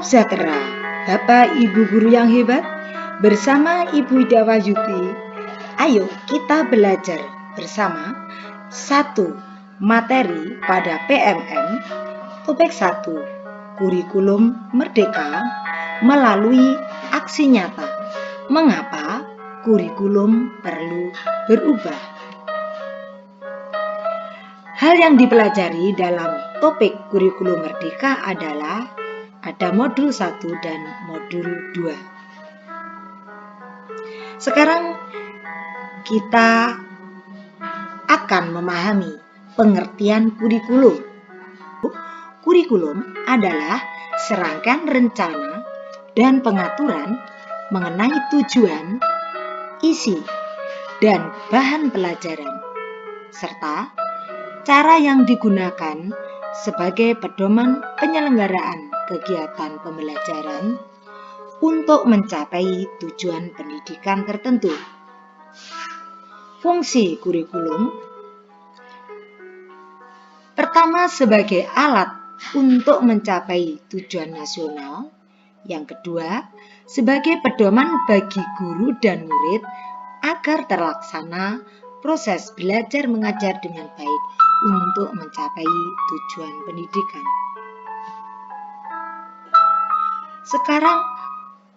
sejahtera, Bapak Ibu guru yang hebat. Bersama Ibu Ida Wahyudi, ayo kita belajar bersama satu materi pada PMM topik 1 kurikulum merdeka melalui aksi nyata. Mengapa kurikulum perlu berubah? Hal yang dipelajari dalam topik kurikulum merdeka adalah ada modul 1 dan modul 2. Sekarang kita akan memahami pengertian kurikulum. Kurikulum adalah serangkaian rencana dan pengaturan mengenai tujuan, isi, dan bahan pelajaran, serta cara yang digunakan sebagai pedoman penyelenggaraan kegiatan pembelajaran untuk mencapai tujuan pendidikan tertentu. Fungsi kurikulum pertama sebagai alat untuk mencapai tujuan nasional, yang kedua sebagai pedoman bagi guru dan murid agar terlaksana proses belajar mengajar dengan baik untuk mencapai tujuan pendidikan. Sekarang,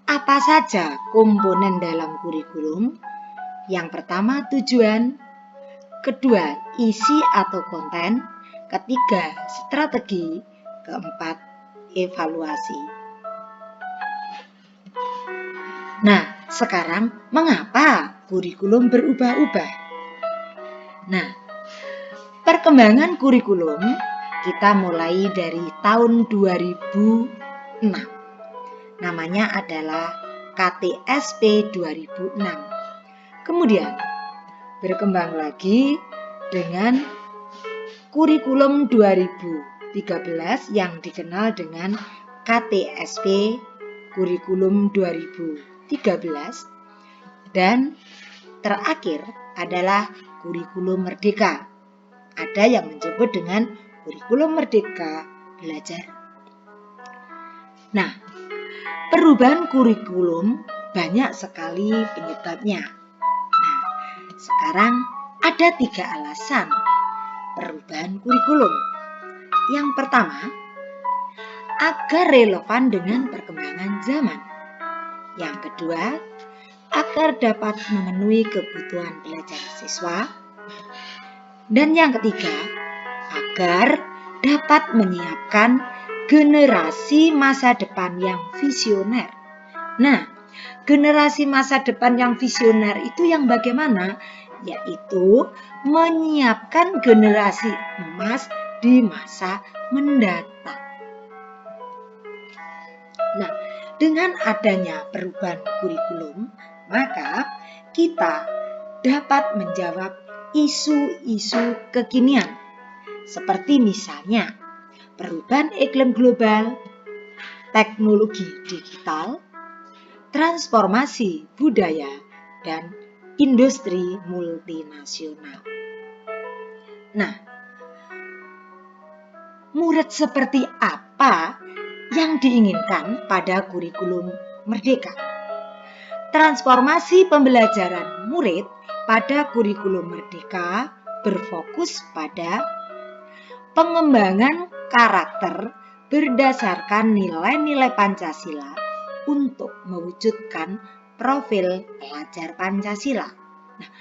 apa saja komponen dalam kurikulum? Yang pertama tujuan, kedua isi atau konten, ketiga strategi, keempat evaluasi. Nah, sekarang mengapa kurikulum berubah-ubah? Nah, perkembangan kurikulum kita mulai dari tahun 2006. Namanya adalah KTSP 2006. Kemudian berkembang lagi dengan kurikulum 2013 yang dikenal dengan KTSP kurikulum 2013, dan terakhir adalah kurikulum merdeka. Ada yang menyebut dengan kurikulum merdeka belajar. Nah, perubahan kurikulum banyak sekali penyebabnya. Nah, sekarang ada 3 alasan perubahan kurikulum. Yang pertama, agar relevan dengan perkembangan zaman. Yang kedua, agar dapat memenuhi kebutuhan belajar siswa. Dan yang ketiga, agar dapat menyiapkan generasi masa depan yang visioner. Nah, generasi masa depan yang visioner itu yang bagaimana? Yaitu menyiapkan generasi emas di masa mendatang. Nah, dengan adanya perubahan kurikulum, maka kita dapat menjawab isu-isu kekinian, seperti misalnya perubahan iklim global, teknologi digital, transformasi budaya, dan industri multinasional. Nah, murid seperti apa yang diinginkan pada kurikulum merdeka? Transformasi pembelajaran murid pada kurikulum merdeka berfokus pada pengembangan karakter berdasarkan nilai-nilai Pancasila untuk mewujudkan profil pelajar Pancasila. Nah,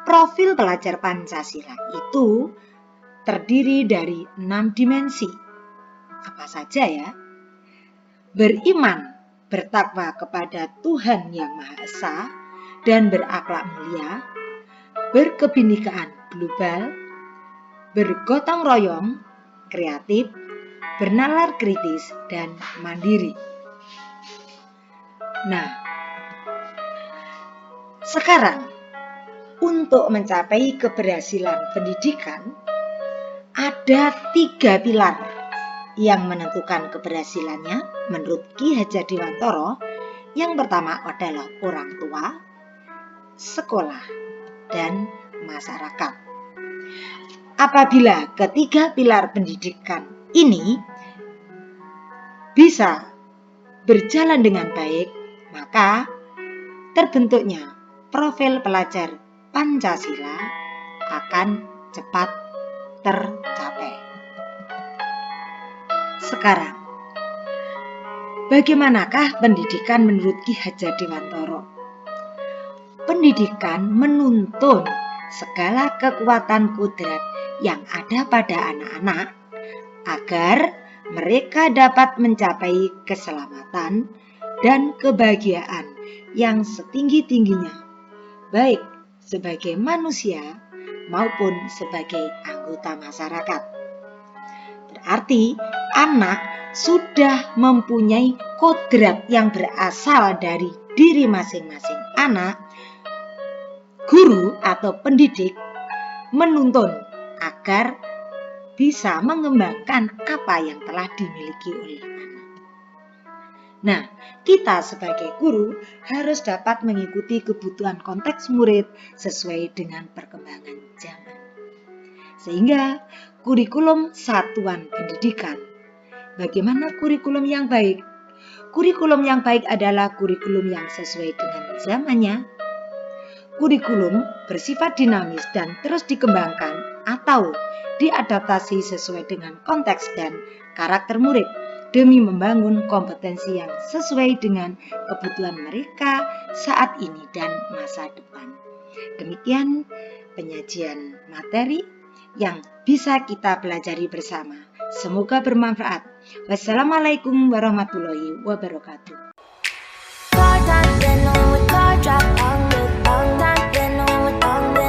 profil pelajar Pancasila itu terdiri dari 6 dimensi. Apa saja ya? Beriman, bertakwa kepada Tuhan Yang Maha Esa dan berakhlak mulia, berkebinekaan global, bergotong royong, kreatif, bernalar kritis, dan mandiri. Nah, sekarang untuk mencapai keberhasilan pendidikan ada 3 pilar yang menentukan keberhasilannya menurut Ki Hajar Dewantara. Yang pertama adalah orang tua, sekolah, dan masyarakat. Apabila ketiga pilar pendidikan ini bisa berjalan dengan baik, maka terbentuknya profil pelajar Pancasila akan cepat tercapai. Sekarang, bagaimanakah pendidikan menurut Ki Hajar Dewantara? Pendidikan menuntun segala kekuatan kodrat yang ada pada anak-anak agar mereka dapat mencapai keselamatan dan kebahagiaan yang setinggi-tingginya, baik sebagai manusia maupun sebagai anggota masyarakat. Berarti anak sudah mempunyai kodrat yang berasal dari diri masing-masing anak. Guru atau pendidik menuntun agar bisa mengembangkan apa yang telah dimiliki oleh anak. Nah, kita sebagai guru harus dapat mengikuti kebutuhan konteks murid sesuai dengan perkembangan zaman. Sehingga kurikulum satuan pendidikan. Bagaimana kurikulum yang baik? Kurikulum yang baik adalah kurikulum yang sesuai dengan zamannya. Kurikulum bersifat dinamis dan terus dikembangkan atau diadaptasi sesuai dengan konteks dan karakter murid demi membangun kompetensi yang sesuai dengan kebutuhan mereka saat ini dan masa depan. Demikian penyajian materi yang bisa kita pelajari bersama. Semoga bermanfaat. Wassalamualaikum warahmatullahi wabarakatuh.